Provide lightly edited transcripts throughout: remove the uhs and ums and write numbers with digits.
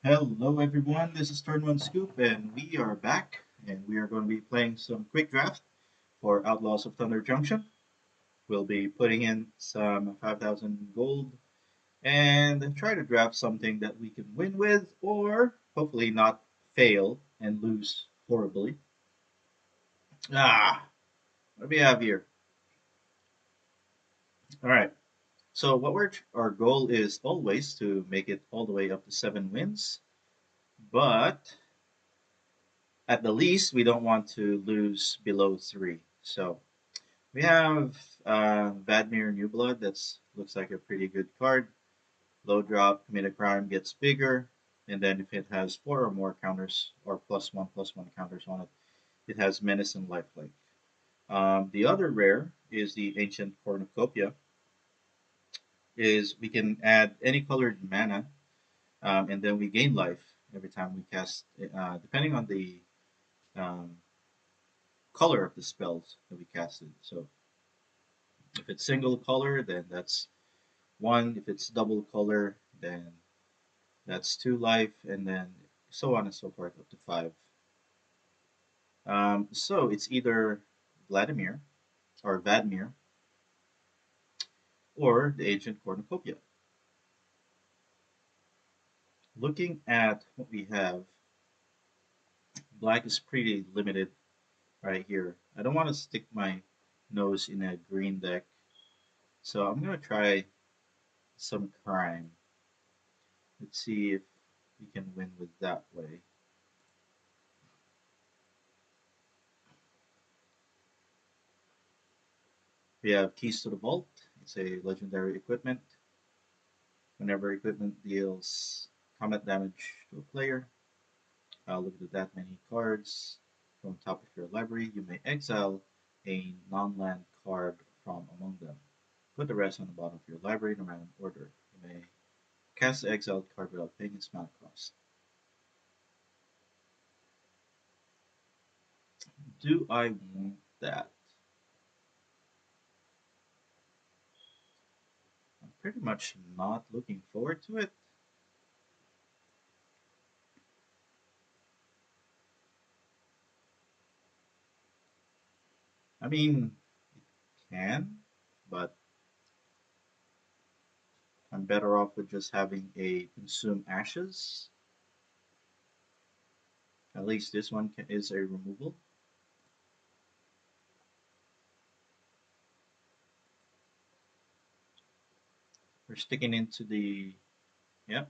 Hello everyone, this is Turn One Scoop and we are back and we are going to be playing some quick draft for Outlaws of Thunder Junction. We'll be putting in some 5,000 gold and try to draft something that we can win with or hopefully not fail and lose horribly. What do we have here? Alright, so our goal is always to make it all the way up to 7 wins, but at the least we don't want to lose below 3. So we have Vadmir New Blood. That's looks like a pretty good card. Low drop, commit a crime gets bigger, and then if it has 4 or more counters or +1/+1 counters on it, it has menace and lifelink. The other rare is the Ancient Cornucopia. Is we can add any colored mana, and then we gain life every time we cast, depending on the um, color of the spells that we casted. So if it's single color, then that's 1. If it's double color, then that's 2 life, and then so on and so forth up to 5. So it's either Vladimir or Vadmir or the Ancient Cornucopia. Looking at what we have, black is pretty limited right here. I don't want to stick my nose in a green deck, so I'm going to try some crime. Let's see if we can win with that way. We have Keys to the Vault. It's a legendary equipment. Whenever equipment deals combat damage to a player, look at that many cards from top of your library. You may exile a non-land card from among them. Put the rest on the bottom of your library in a random order. You may cast the exiled card without paying its mana cost. Do I want that? I'm pretty much not looking forward to it. I mean, it can, but I'm better off with just having a consume ashes. At least this one is a removal. We're sticking into the, yep.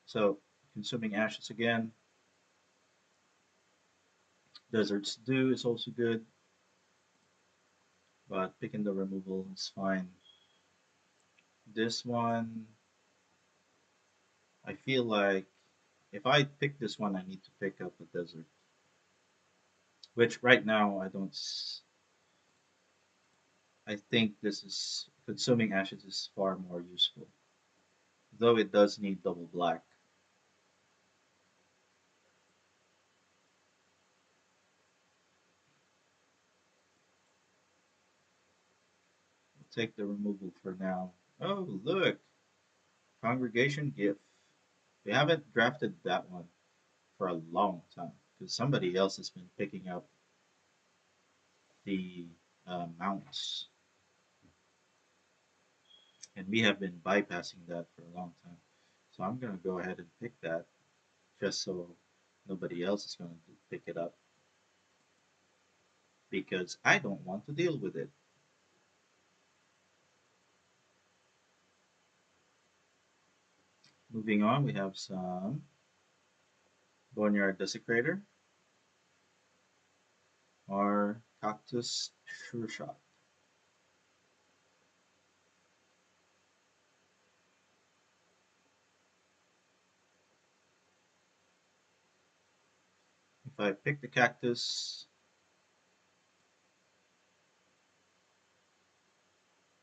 So consuming ashes again. Desert's Dew is also good, but picking the removal is fine. This one, I feel like if I pick this one, I need to pick up a desert, which right now I don't. I think this is consuming ashes is far more useful, though it does need double black. We'll take the removal for now. Oh, look! Congregation Gift. We haven't drafted that one for a long time because somebody else has been picking up the mounts, and we have been bypassing that for a long time. So I'm going to go ahead and pick that just so nobody else is going to pick it up because I don't want to deal with it. Moving on, we have some Boneyard Desecrator or Cactus Sureshot. If I pick the Cactus,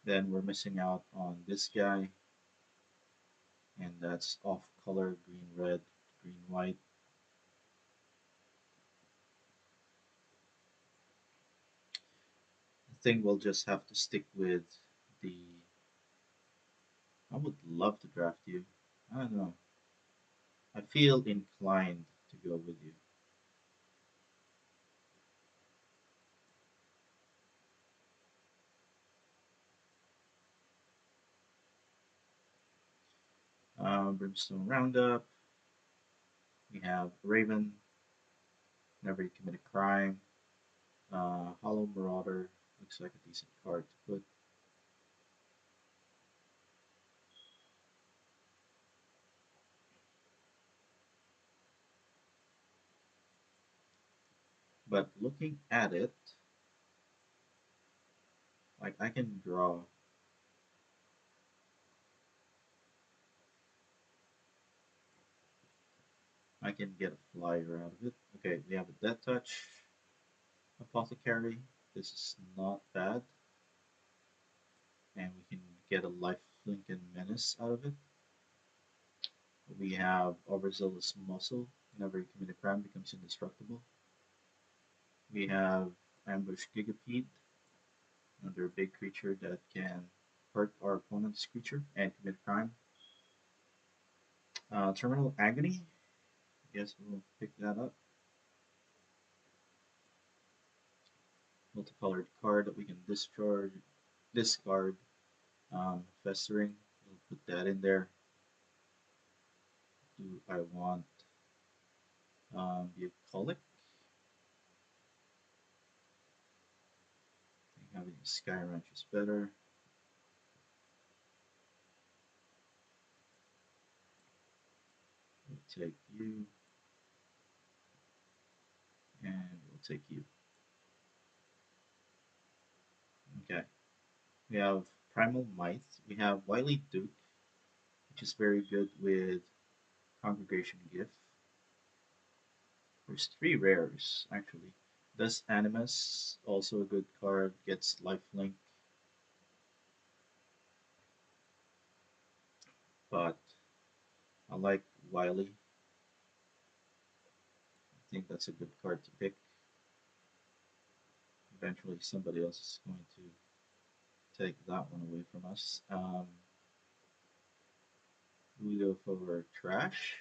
then we're missing out on this guy, and that's off color green red, green white. I think we'll just have to stick with the. I would love to draft you. I don't know. I feel inclined to go with you. Brimstone Roundup. We have Raven. Whenever you commit a crime. Hollow Marauder. Looks like a decent card to put. But looking at it, like I can draw. I can get a flyer out of it. Okay, we have a Death Touch, Apothecary. This is not bad. And we can get a Lifelink and Menace out of it. We have Overzealous Muscle. Whenever you commit a crime, becomes indestructible. We have Ambush Gigapede. Another big creature that can hurt our opponent's creature and commit a crime. Terminal Agony. Guess we'll pick that up. Multicolored card that we can discard. Festering. We'll put that in there. Do I want Bucolic? I think having a Sky Ranch is better. We'll take you. And we'll take you. Okay. We have Primal Might. We have Wylie Duke, which is very good with Congregation Gift. There's 3 rares, actually. Dust Animus, also a good card, gets lifelink. But I like Wylie. I think that's a good card to pick. Eventually somebody else is going to take that one away from us. We go for Trash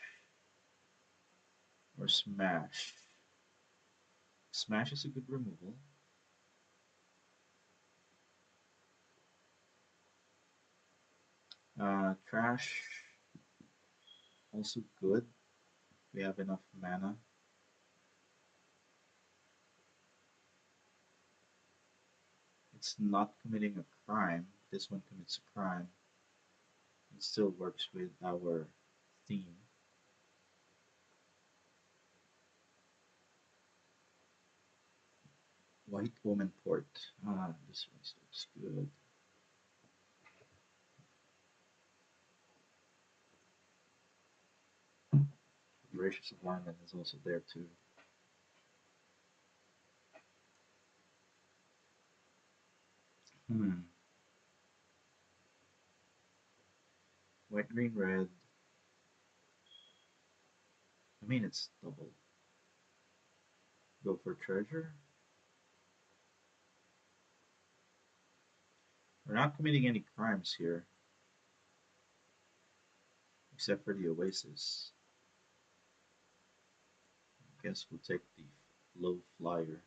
or Smash. Smash is a good removal. Trash, also good. We have enough mana. It's not committing a crime. This one commits a crime. It still works with our theme. White Woman Port. This one looks good. Gracious Alignment is also there too. White, green, red. I mean, it's double. Go for treasure. We're not committing any crimes here, except for the Oasis. I guess we'll take the low flyer.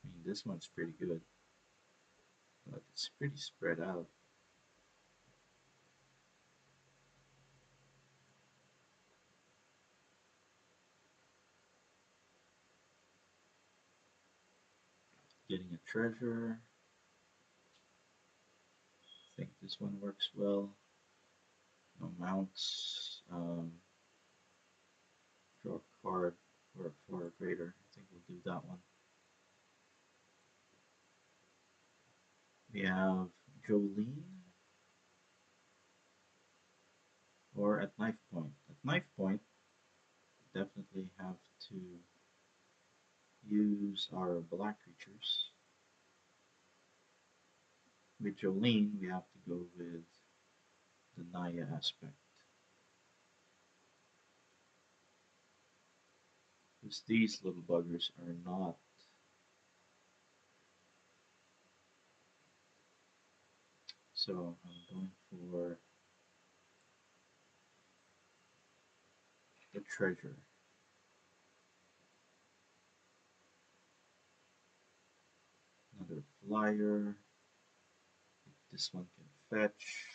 I mean, this one's pretty good, but it's pretty spread out. Getting a treasure. I think this one works well. No mounts. Draw a card for a greater. I think we'll do that one. We have Jolene or at knife point. At knife point, definitely have to use our black creatures. With Jolene, we have to go with the Naya aspect. Because these little buggers are not So I'm going for the treasure. Another flyer. This one can fetch.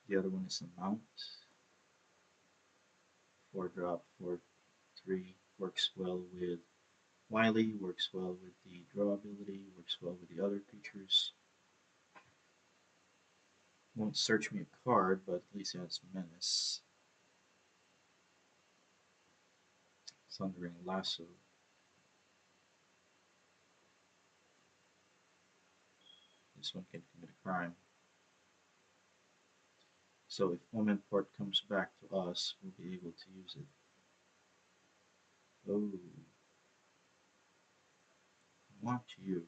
The other one is a mount. 4 drop, 4/3. Works well with Wylie, works well with the draw ability, works well with the other creatures. Won't search me a card, but at least it has menace. Thundering Lasso. This one can commit a crime. So if Omen Port comes back to us, we'll be able to use it. Oh, I want you.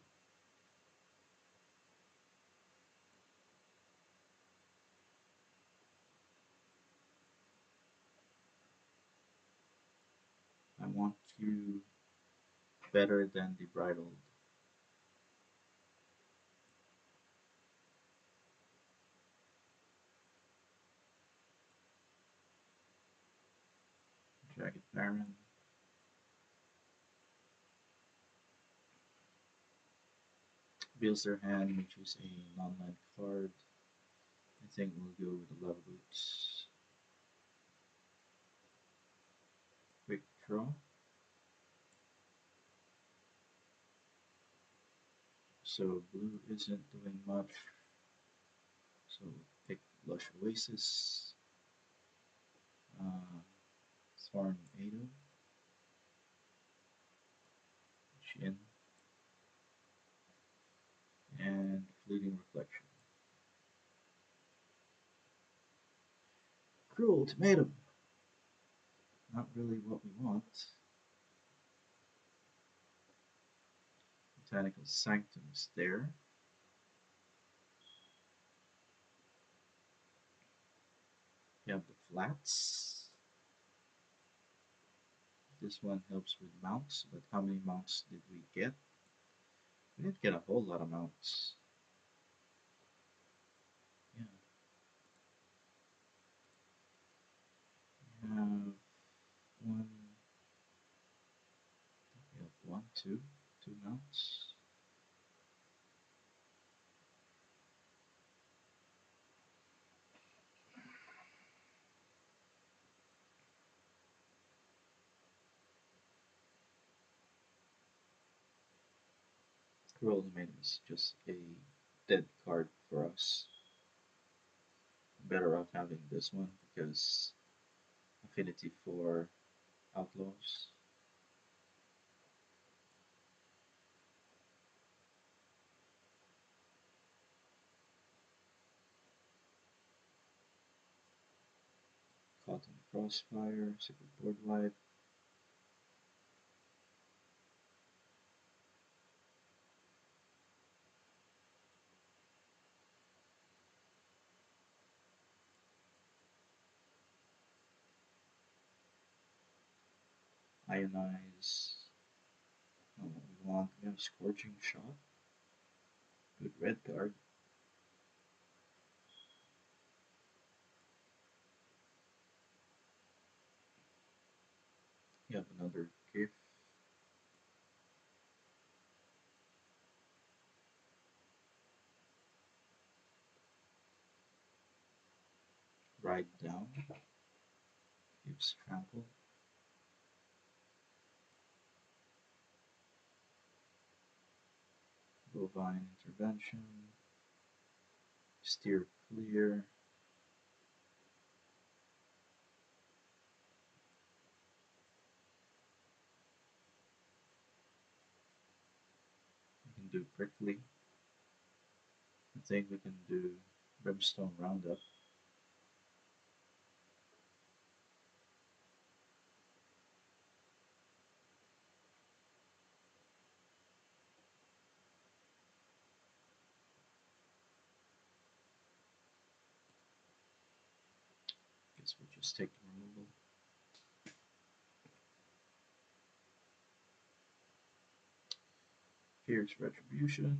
I want you better than the bridled. Jagged Barren. Builds their hand, which is a non-land card. I think we'll go with the Love Boots. Quick draw. So blue isn't doing much. So pick Lush Oasis. Tornado. Shin. And Fleeting Reflection. Cruel Ultimatum. Not really what we want. Botanical Sanctum is there. We have the flats. This one helps with mounts, but how many mounts did we get? We didn't get a whole lot of mounts. Yeah. We have one. We have one, two mounts. Cruel Ultimatum is just a dead card for us. Better off having this one because affinity for outlaws. Caught in crossfire, secret board wipe. Ionize. Not what we want. We have Scorching Shot. Good red card. We have another Gryff. Ride down. Gives trample. Bovine intervention. Steer clear. We can do prickly. I think we can do brimstone roundup. Guess we'll just take the removal. Fierce Retribution.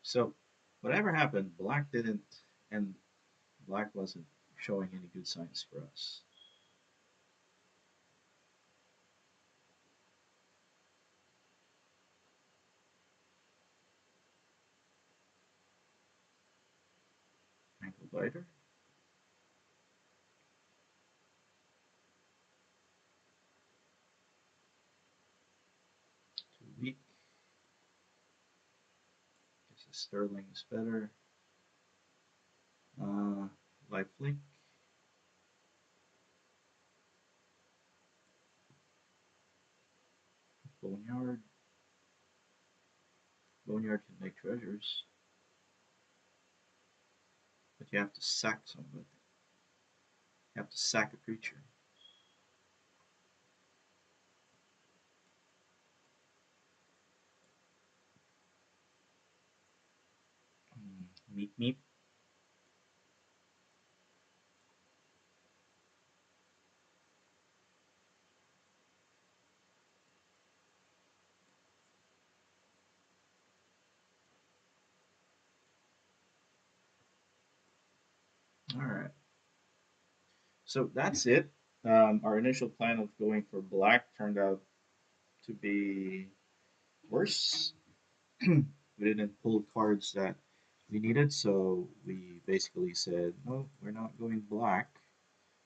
So, whatever happened, black didn't, and black wasn't showing any good signs for us. Ankle biter. Too weak. Guess the Sterling is better. Uh, Light flick. Boneyard. Boneyard can make treasures, but you have to sack somebody. You have to sack a creature. Meep meep. All right. So that's it. Our initial plan of going for black turned out to be worse. We didn't pull cards that we needed, so we basically said, no, we're not going black.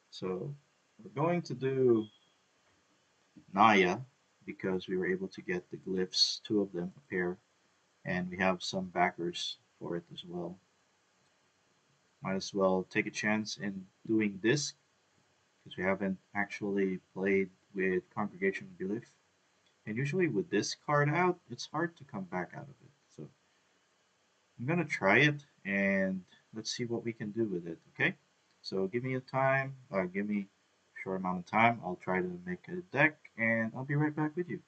So we're going to do Naya because we were able to get the glyphs, two of them, a pair, and we have some backers for it as well. Might as well take a chance in doing this because we haven't actually played with Congregation Glyph. And usually with this card out, it's hard to come back out of it. So I'm gonna try it and let's see what we can do with it. Okay. So give me a time. Give me a short amount of time. I'll try to make a deck and I'll be right back with you.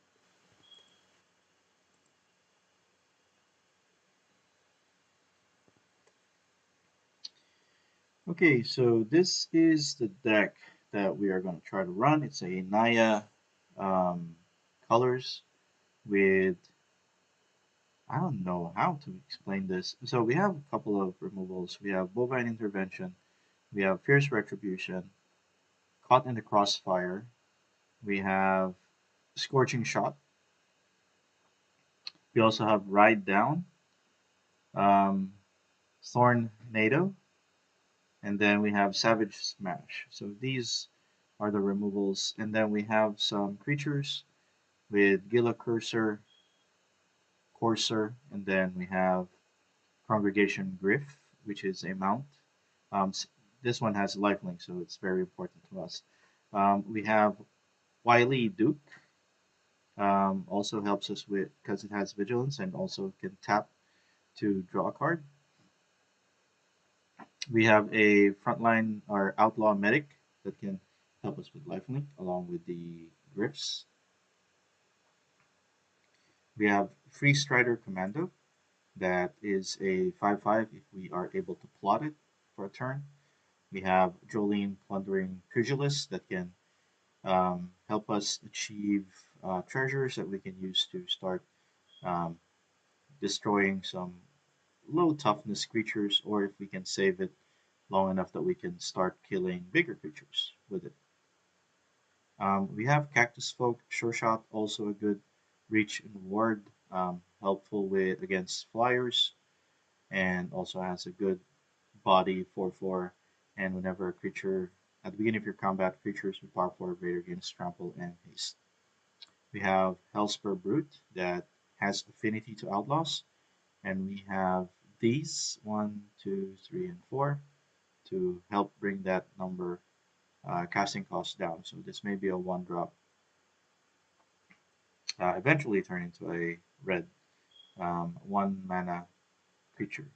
Okay, so this is the deck that we are going to try to run. It's a Naya um, colors with, I don't know how to explain this. So we have a couple of removals. We have Bovine Intervention, we have Fierce Retribution, Caught in the Crossfire, we have Scorching Shot, we also have Ride Down, um, Thorn NATO, and then we have Savage Smash. So these are the removals, and then we have some creatures with Gila Cursor, Courser, and then we have Congregation Gryff, which is a mount. Um, this one has lifelink, so it's very important to us. We have Wylie Duke, also helps us with because it has vigilance and also can tap to draw a card. We have a frontline or outlaw medic that can help us with lifelink along with the Gryffs. We have Freestrider Commando that is a 5/5 if we are able to plot it for a turn. We have Jolene Plundering Pugilist that can help us achieve treasures that we can use to start um, destroying some low toughness creatures, or if we can save it long enough that we can start killing bigger creatures with it. We have Cactus Folk, Sureshot, also a good reach and ward, helpful with against flyers, and also has a good body 4/4. And whenever a creature at the beginning of your combat, creatures with power 4 or greater gains trample and haste. We have Hellspur Brute that has affinity to outlaws, and we have these 1, 2, 3, and 4 to help bring that number casting cost down. So this may be a 1 drop, eventually turn into a red 1 mana creature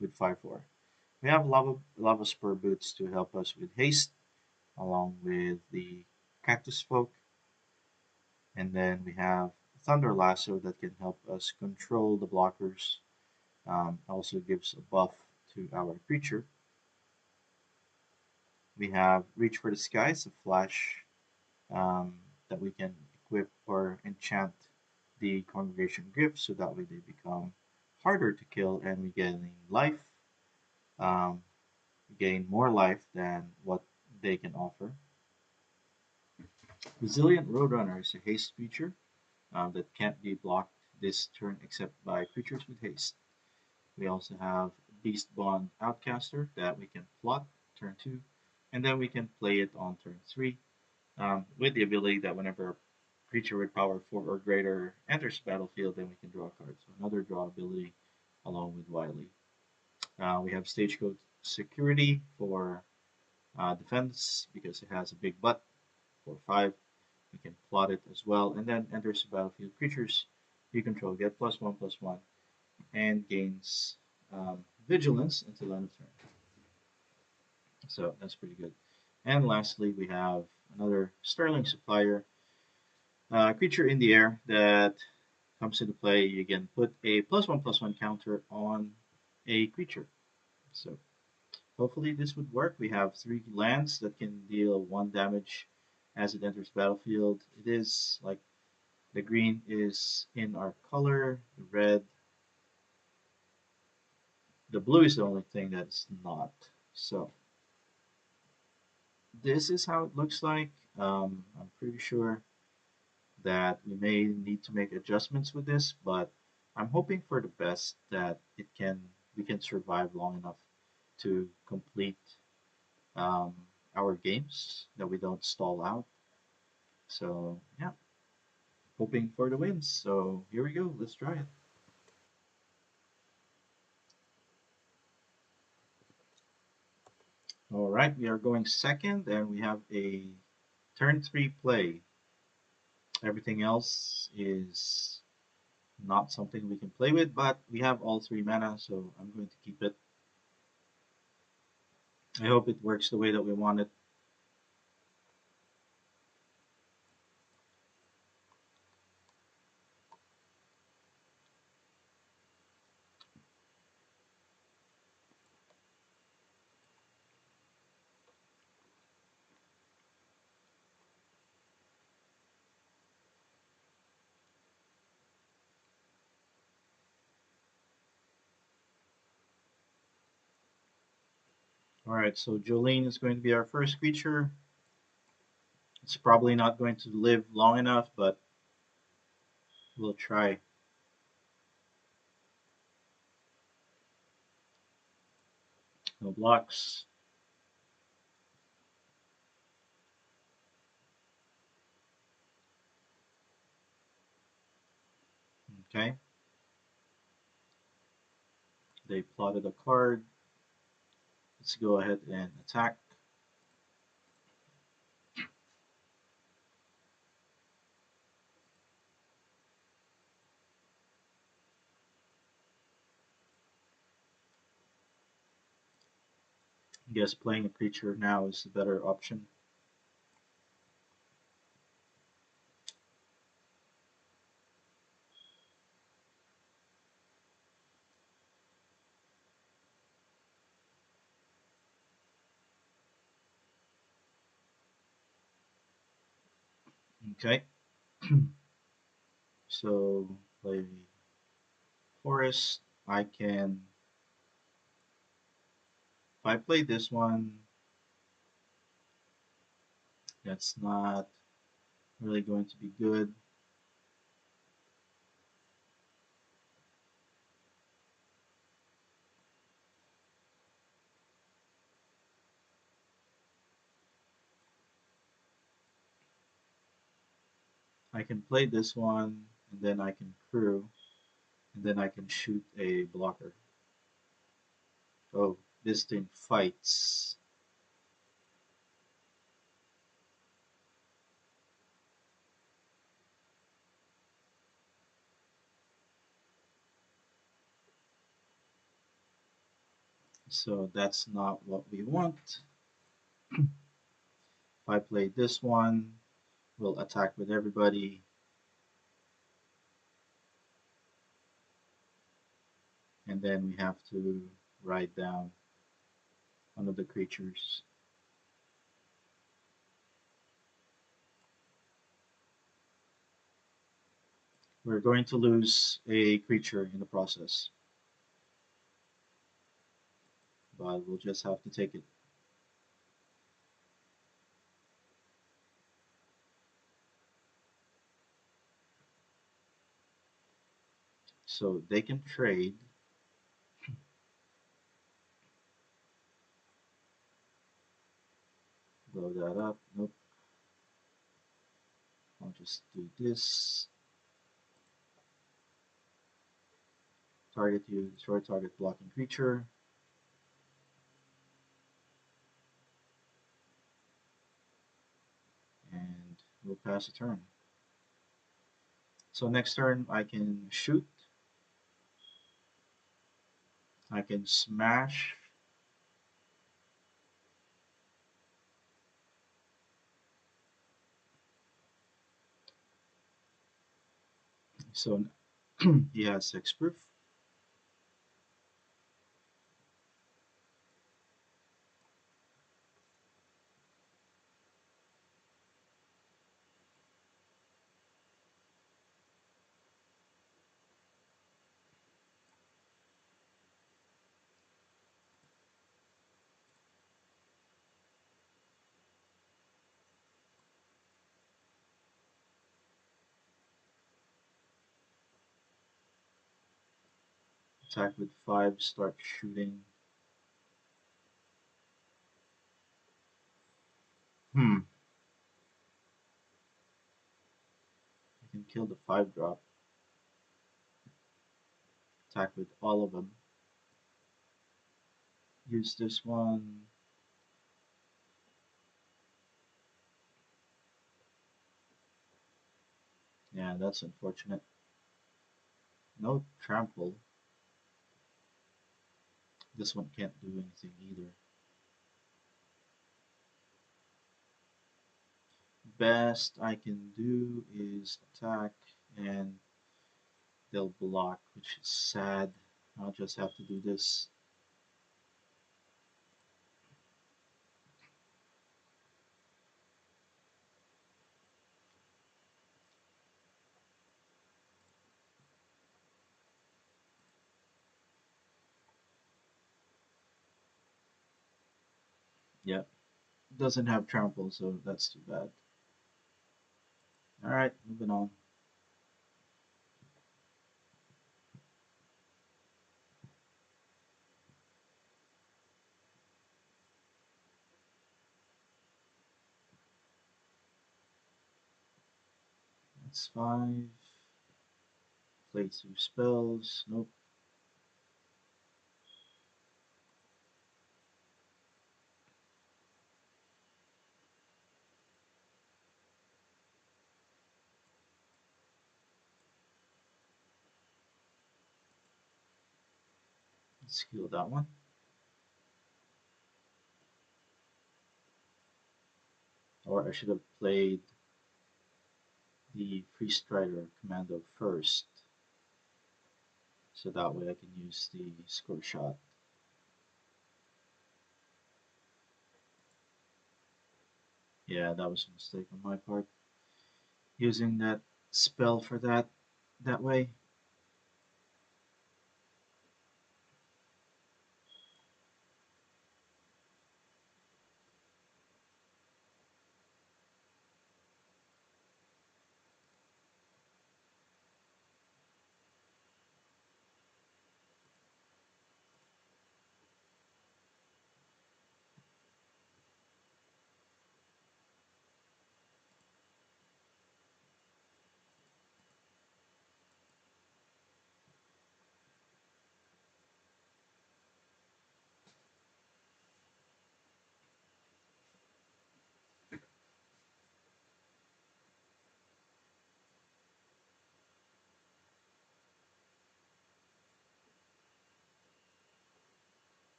with 5/4. We have lava spur boots to help us with haste, along with the cactus folk, and then we have thunder lasso that can help us control the blockers Also gives a buff to our creature. We have Reach for the Skies, a flash that we can equip or enchant the Congregation Gryff so that way they become harder to kill and we gain life. Um, we gain more life than what they can offer. Resilient Roadrunner is a haste creature that can't be blocked this turn except by creatures with haste. We also have Beastbond Outcaster that we can plot turn 2, and then we can play it on turn 3 with the ability that whenever a creature with power 4 or greater enters the battlefield, then we can draw a card. So another draw ability along with Wylie. We have Stagecoach Security for defense because it has a big butt for 5. We can plot it as well, and then enters the battlefield. Creatures you control get +1/+1 and gains vigilance until end of turn. So that's pretty good. And lastly, we have another Sterling Supplier creature in the air that comes into play. You can put a +1/+1 counter on a creature. So hopefully this would work. We have 3 lands that can deal 1 damage as it enters battlefield. It is like the green is in our color, the red, the blue is the only thing that's not. So this is how it looks like. I'm pretty sure that we may need to make adjustments with this, but I'm hoping for the best that we can survive long enough to complete um, our games, that we don't stall out. So yeah, hoping for the wins. So here we go. Let's try it. All right, we are going second, and we have a turn 3 play. Everything else is not something we can play with, but we have all 3 mana, so I'm going to keep it. I hope it works the way that we want it. All right, so Jolene is going to be our first creature. It's probably not going to live long enough, but we'll try. No blocks. Okay. They plotted a card. Let's go ahead and attack. I guess playing a creature now is the better option. Okay. So play forest. I can, if I play this one, that's not really going to be good. I can play this one, and then I can crew, and then I can shoot a blocker. Oh, this thing fights. So that's not what we want. If I play this one, we'll attack with everybody. and then we have to write down one of the creatures. We're going to lose a creature in the process, but we'll just have to take it. So they can trade. Blow that up. Nope. I'll just do this. Target you, destroy target blocking creature. And we'll pass a turn. So next turn I can shoot. I can smash. So he has hexproof. Attack with 5, start shooting. I can kill the 5-drop. Attack with all of them. Use this one. Yeah, that's unfortunate. No trample. This one can't do anything either. Best I can do is attack and they'll block, which is sad. I'll just have to do this. Yep. Doesn't have trample, so that's too bad. Alright, moving on. That's 5. Play 2 spells. Nope. Let's kill that one. Or I should have played the Freestrider Commando first. So that way I can use the Sureshot. Yeah, that was a mistake on my part. Using that spell for that way.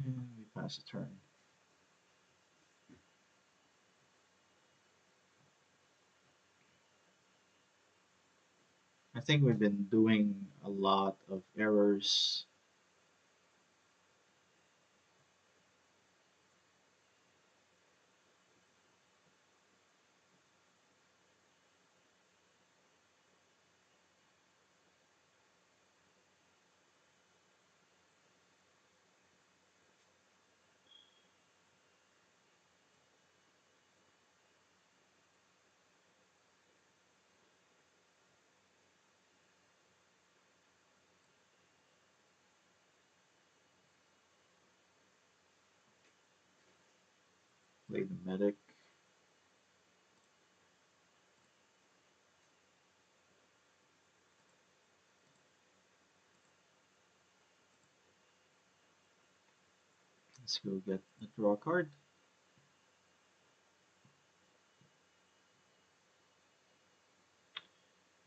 And we pass a turn. I think we've been doing a lot of errors. Play the medic. Let's go get a draw card.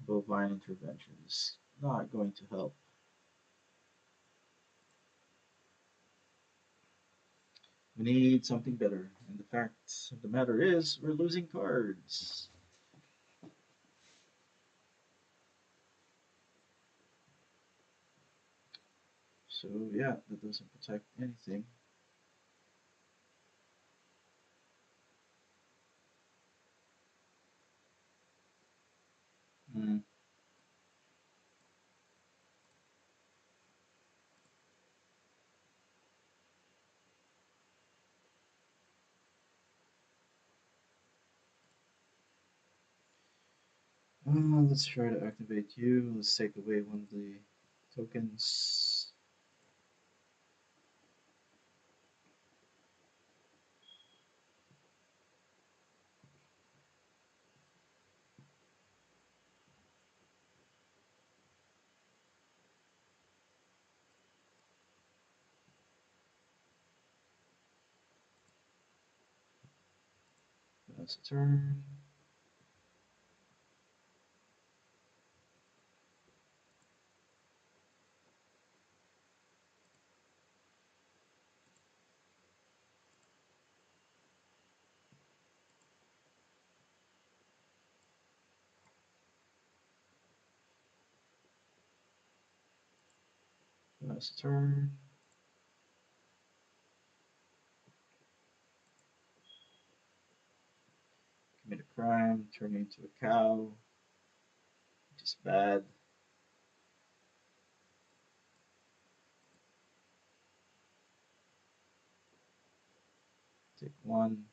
Bovine intervention is not going to help. We need something better. And the fact of the matter is, we're losing cards. So yeah, that doesn't protect anything. Mm. Let's try to activate you. Let's take away one of the tokens. That's a turn. That's a turn. Commit a crime, turn into a cow, which is bad. Take one.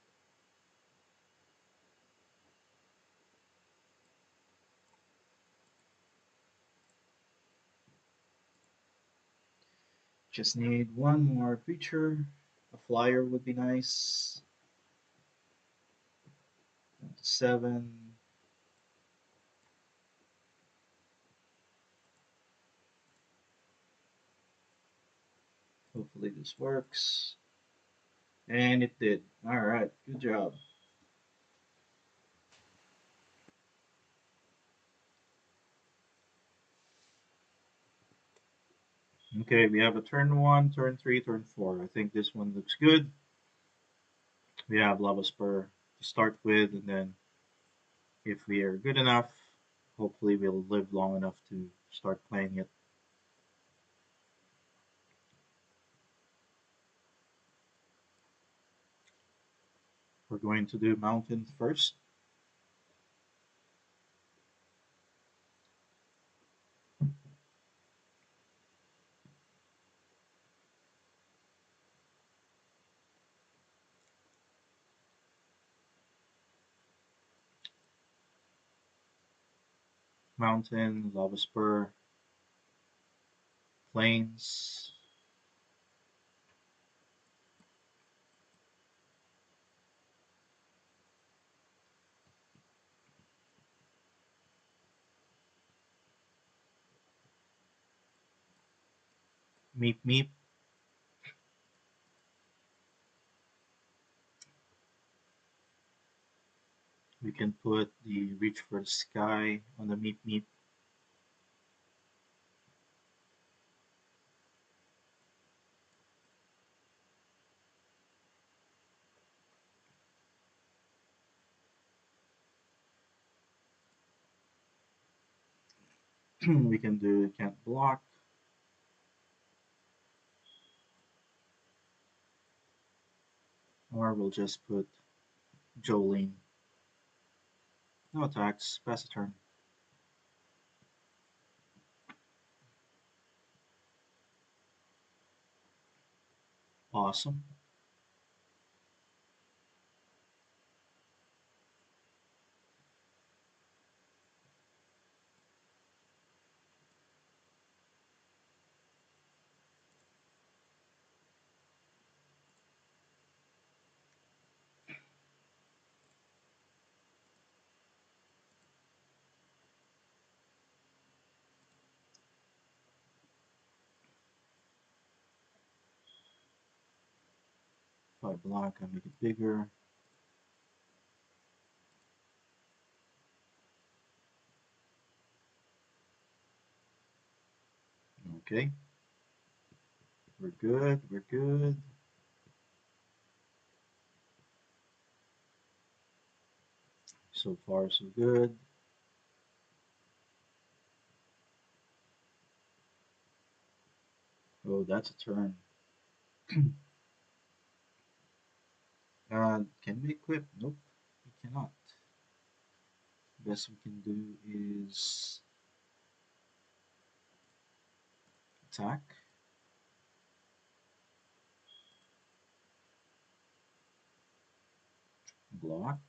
Just need one more creature. A flyer would be nice. 7. Hopefully this works. And it did. Alright, good job. Okay, we have a turn 1, turn 3, turn 4. I think this one looks good. We have Lava Spur to start with, and then if we are good enough, hopefully we'll live long enough to start playing it. We're going to do Mountain first. Mountain, Lava Spur, Plains. Meep Meep. We can put the Reach for the Sky on the Meep Meep. We can do can't block, or we'll just put Jolene. No attacks, pass a turn. Awesome. If I block, I make it bigger. Okay. We're good, we're good. So far, so good. Oh, that's a turn. Can we equip? Nope, we cannot. Best we can do is attack, block,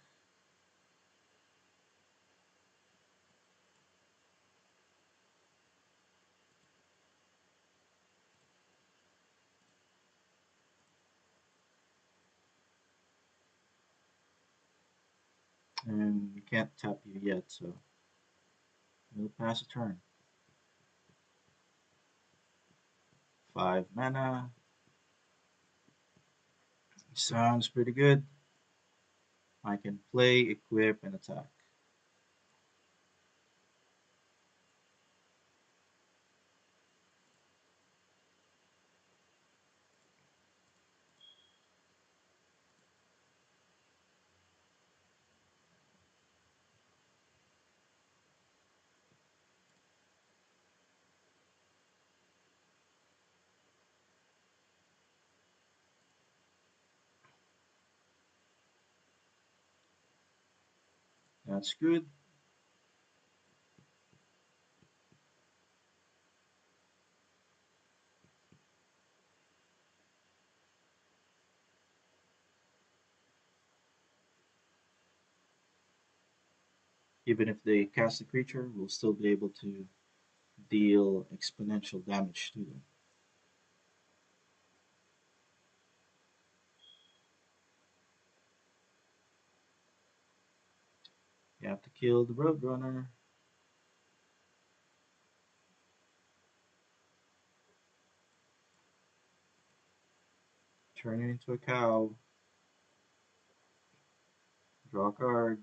and we can't tap you yet, so we'll pass a turn. 5 mana. Sounds pretty good. I can play, equip, and attack. That's good. Even if they cast a creature, we'll still be able to deal exponential damage to them. You have to kill the Roadrunner. Turn it into a cow. Draw a card.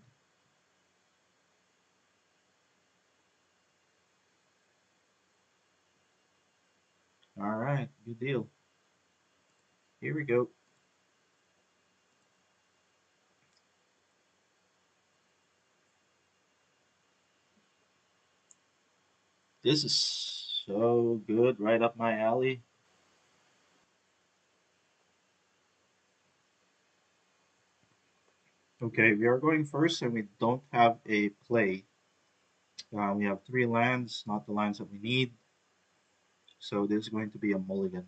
Alright, good deal. Here we go. This is so good, right up my alley. Okay, we are going first and we don't have a play. We have 3 lands, not the lands that we need. So this is going to be a mulligan.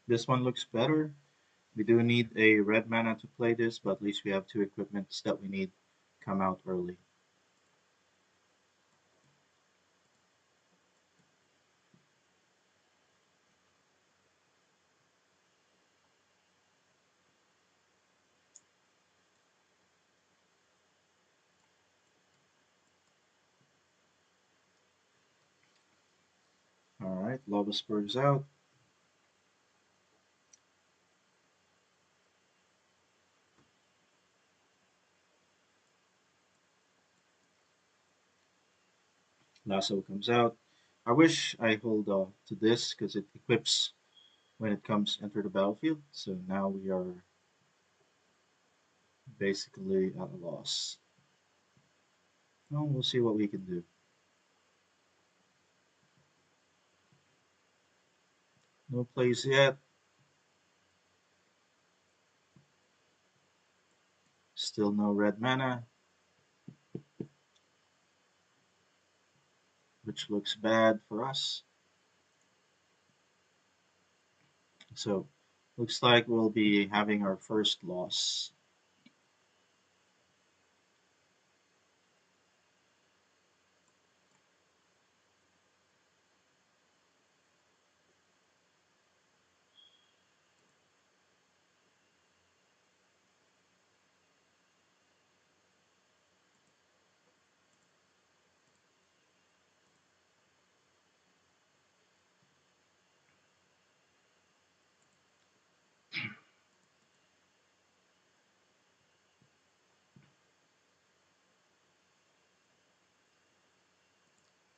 This one looks better. We do need a red mana to play this, but at least we have 2 equipments that we need come out early. Alright, Lava Spur's out. Lasso comes out. I wish I hold to this because it equips when it comes enter the battlefield. So now we are basically at a loss. Well, we'll see what we can do. No plays yet. Still no red mana, which looks bad for us. So, looks like we'll be having our first loss.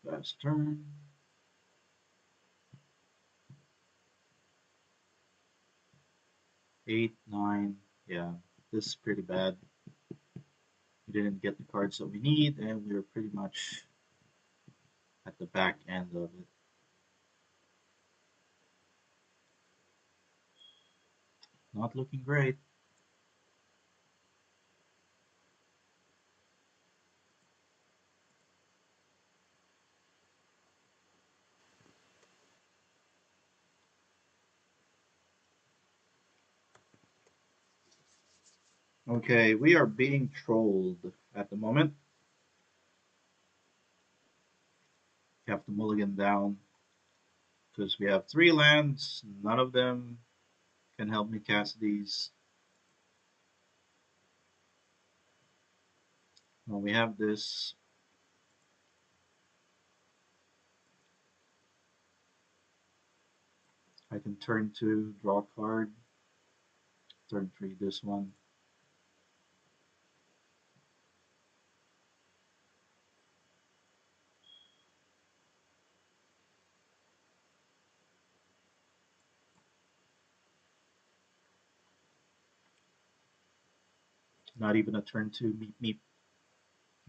Last turn. 8, 9. Yeah, this is pretty bad. We didn't get the cards that we need, and we were pretty much at the back end of it. Not looking great. Okay, we are being trolled at the moment. You have to mulligan down because we have 3 lands. None of them can help me cast these. Well, we have this. I can turn 2, draw a card. Turn 3, this one. Not even a turn 2, meep meep.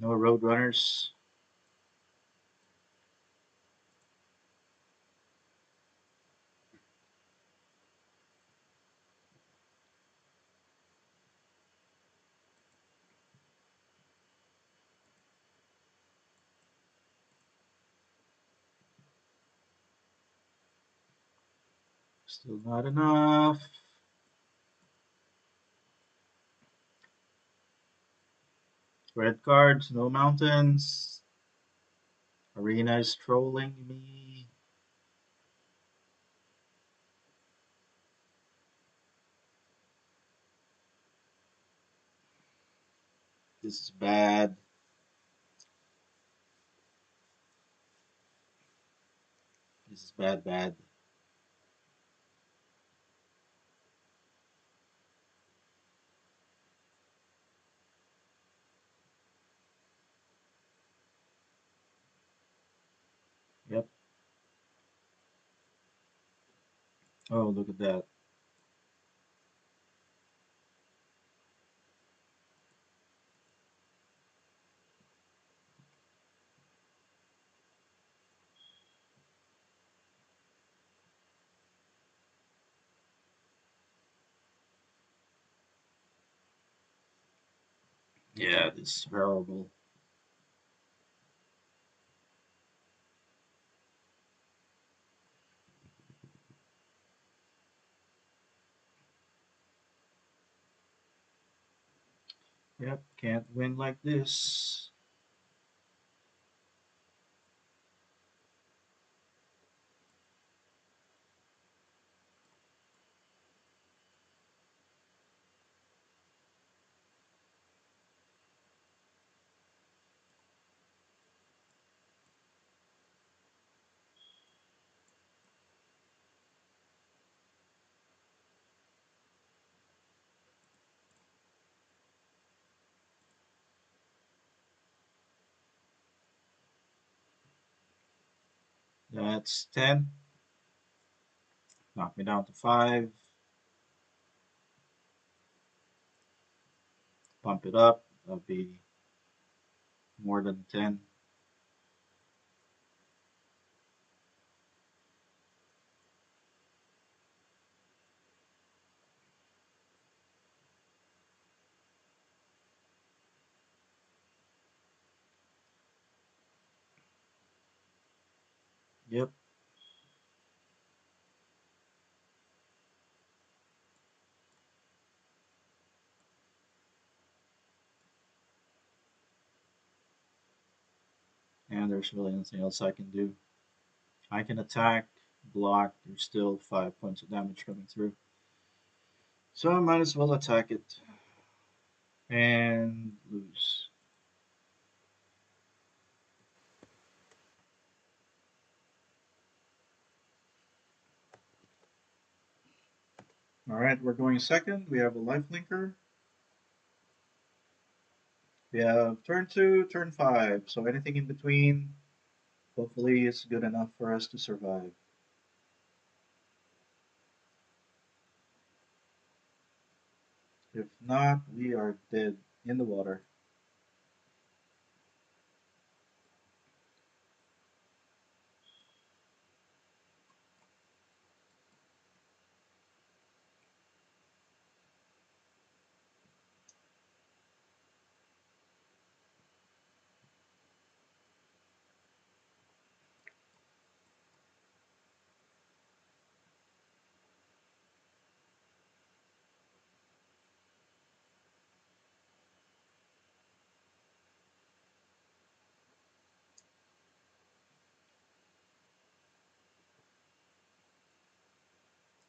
No Roadrunners. Still not enough. Red cards, no mountains. Arena is trolling me. This is bad. This is bad, bad. Yep. Oh, look at that. Yeah, this is horrible. Yep, can't win like this. That's 10. Knock me down to 5. pump it up. That'll be more than 10. Yep. And there's really nothing else I can do. I can attack, block. There's still 5 points of damage coming through. So I might as well attack it and lose. All right, we're going second. We have a life linker. We have turn 2, turn 5. So anything in between, hopefully, is good enough for us to survive. If not, we are dead in the water.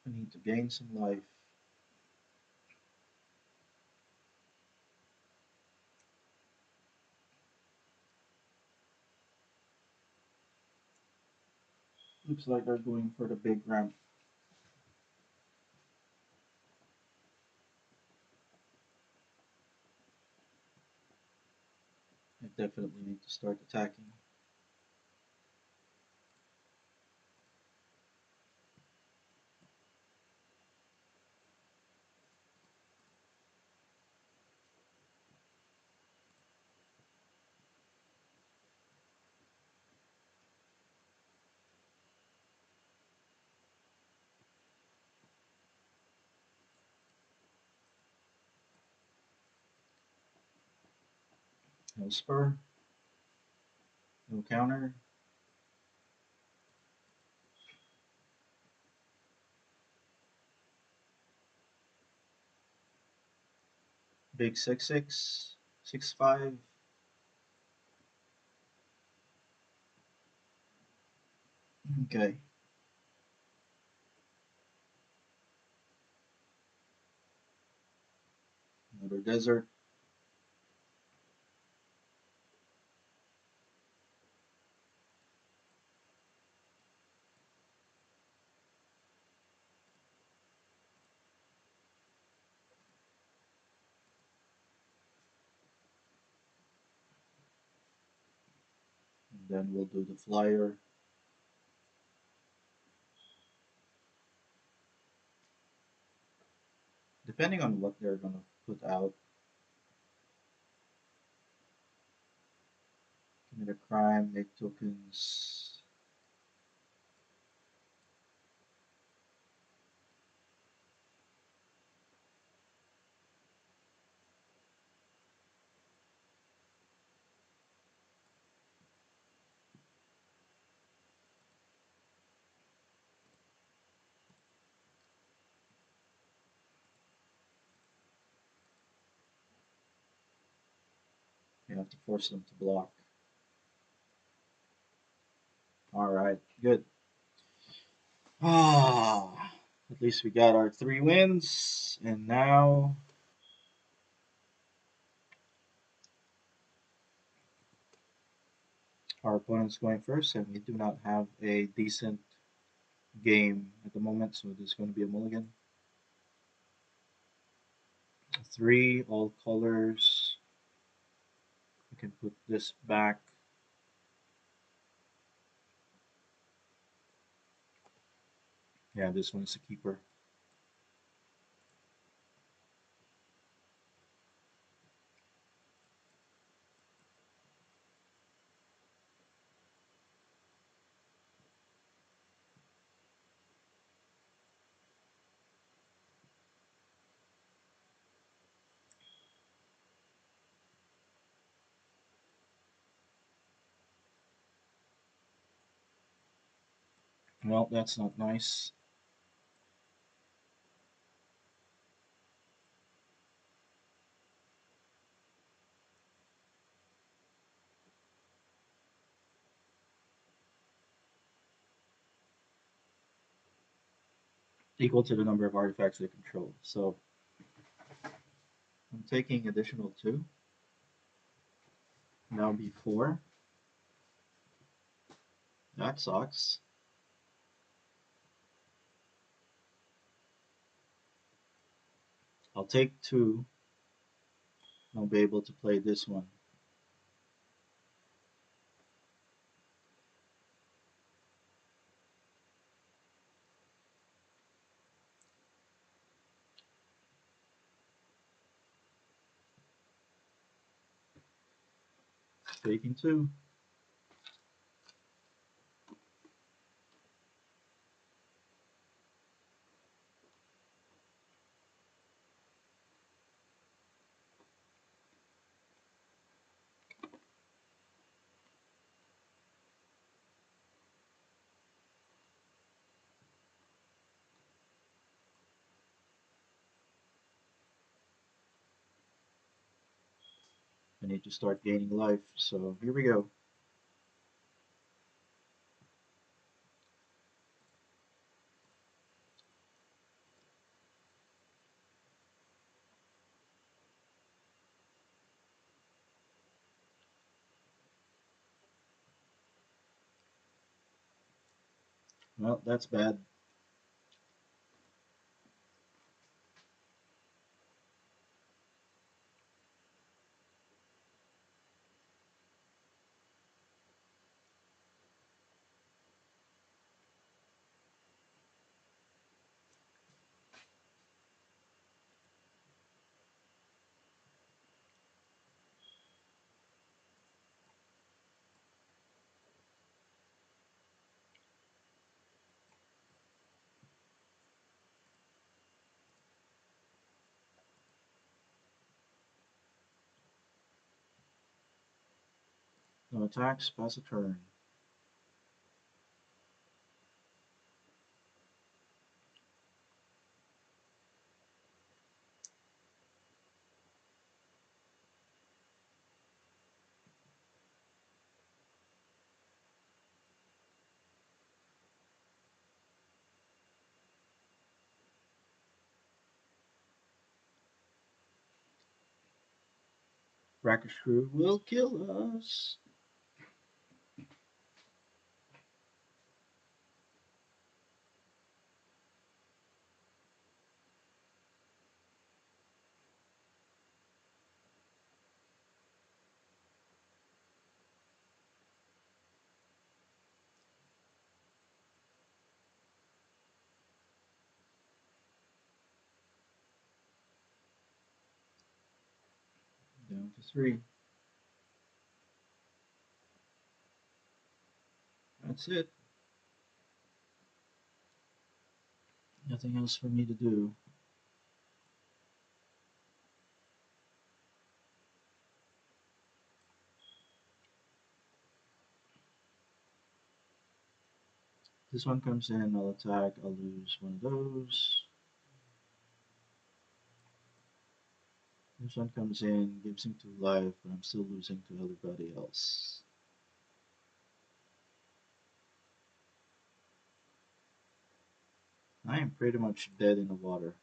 We need to gain some life. Looks like they're going for the big ramp. I definitely need to start attacking. Hellspur. No counter. Big 6-6. 6-5. Okay. Another desert. And then we'll do the flyer. Depending on what they're gonna put out. Commit a crime, make tokens. You have to force them to block. Alright, good. Ah, at least we got our 3 wins. And now our opponent's going first, and we do not have a decent game at the moment, so this is going to be a mulligan. 3, all colors. We can put this back. Yeah, this one's a keeper. Well, that's not nice. Equal to the number of artifacts they control. So I'm taking additional 2. Now be 4. That sucks. I'll take 2. I'll be able to play this one. Taking 2. I need to start gaining life, so here we go. Well, that's bad. No attacks, pass a turn. Brackish crew will kill us. Down to 3. That's it. Nothing else for me to do. This one comes in, I'll attack, I'll lose one of those. This one comes in, gives him 2 life, but I'm still losing to everybody else. I am pretty much dead in the water.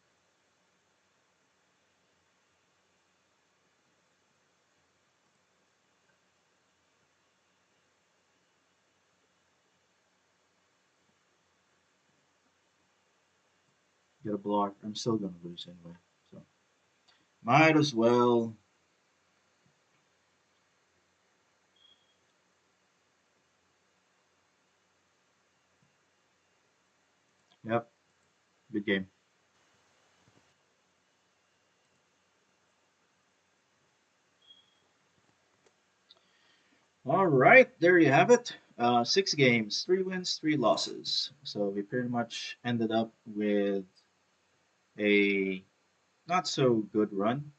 Get a block, I'm still gonna lose anyway. So might as well. Yep, good game. All right, there you have it. 6 games, 3 wins, 3 losses. So we pretty much ended up with a not so good run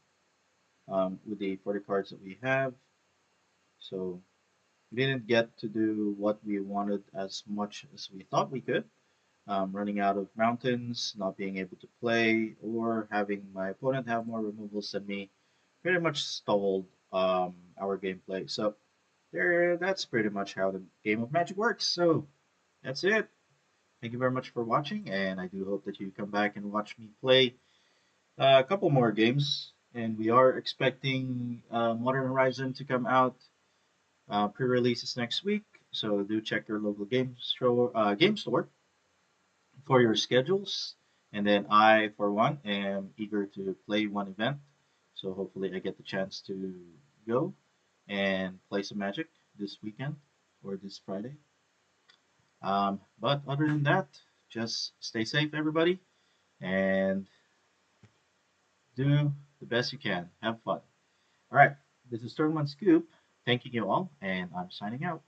with the 40 cards that we have. So We didn't get to do what we wanted as much as we thought we could. Running out of mountains, not being able to play, or having my opponent have more removals than me pretty much stalled our gameplay. So that's pretty much how the game of Magic works. So that's it. Thank you very much for watching, and I do hope that you come back and watch me play a couple more games. And we are expecting Modern Horizon to come out. Pre-releases next week, so do check your local game store for your schedules. And then I, for one, am eager to play one event. So hopefully I get the chance to go and play some Magic this weekend or this Friday. But other than that, just stay safe, everybody, and do the best you can. Have fun. All right, this is Turn One Scoop. Thanking you all, and I'm signing out.